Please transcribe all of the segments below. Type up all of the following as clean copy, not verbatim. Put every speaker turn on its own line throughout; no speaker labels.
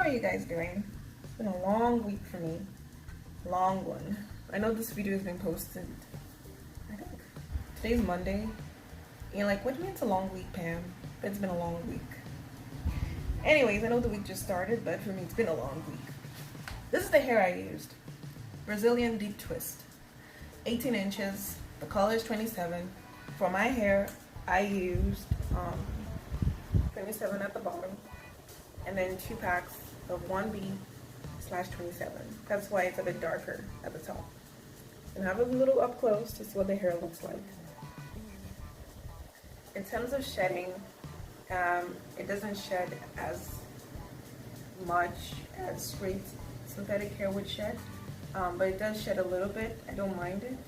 are you guys doing? It's been a long week for me. Long one. I know this video has been posted, I think today's Monday. And you're like, what do you mean it's a long week, Pam? But it's been a long week. Anyways, I know the week just started, but for me it's been a long week. This is the hair I used. Brazilian deep twist. 18 inches. The color is 27. For my hair, I used 27 at the bottom. And then 2 packs of 1B/27. That's why it's a bit darker at the top. And have a little up close to see what the hair looks like. In terms of shedding, it doesn't shed as much as straight synthetic hair would shed, but it does shed a little bit. I don't mind it.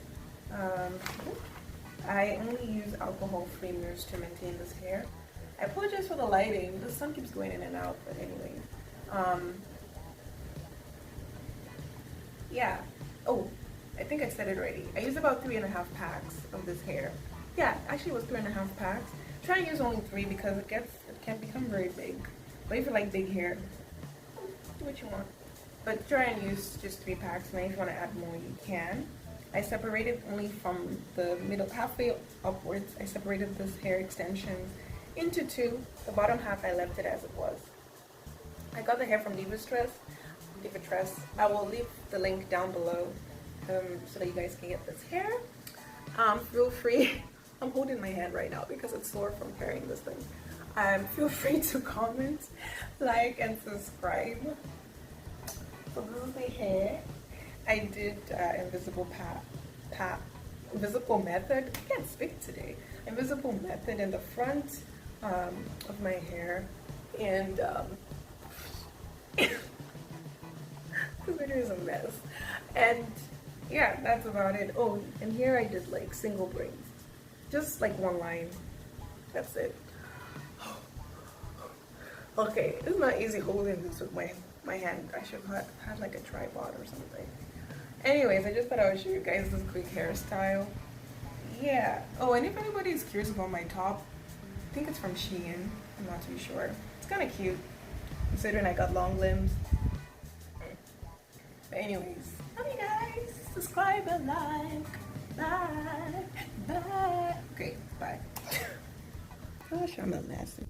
I only use alcohol-free mirrors to maintain this hair. I apologize for the lighting. The sun keeps going in and out, but anyway. Yeah. Oh, I think I said it already. I used about 3.5 packs of this hair. Yeah, actually it was 3.5 packs. Try and use only 3 because it can become very big. But if you like big hair, do what you want. But try and use just 3 packs. And if you want to add more, you can. I separated only from the middle, halfway upwards. I separated this hair extensions into 2. The bottom half I left it as it was. I got the hair from Divatress. I will leave the link down below so that you guys can get this hair. Feel free. I'm holding my hand right now because it's sore from carrying this thing. Feel free to comment, like, and subscribe. So this is the hair. I did invisible method. I can't speak today. Invisible method in the front of my hair, and this video is a mess. And yeah, that's about it. Oh, and here I did like single braids, just like 1 line. That's it. Okay, it's not easy holding this with my hand. I should have had like a tripod or something. Anyways, I just thought I would show you guys this quick hairstyle. Yeah. Oh, and if anybody is curious about my top, I think it's from Shein. I'm not too sure. It's kind of cute, considering I got long limbs. But anyways, love you guys. Subscribe and like. Bye. Bye. Okay, bye. Gosh, I'm a mess.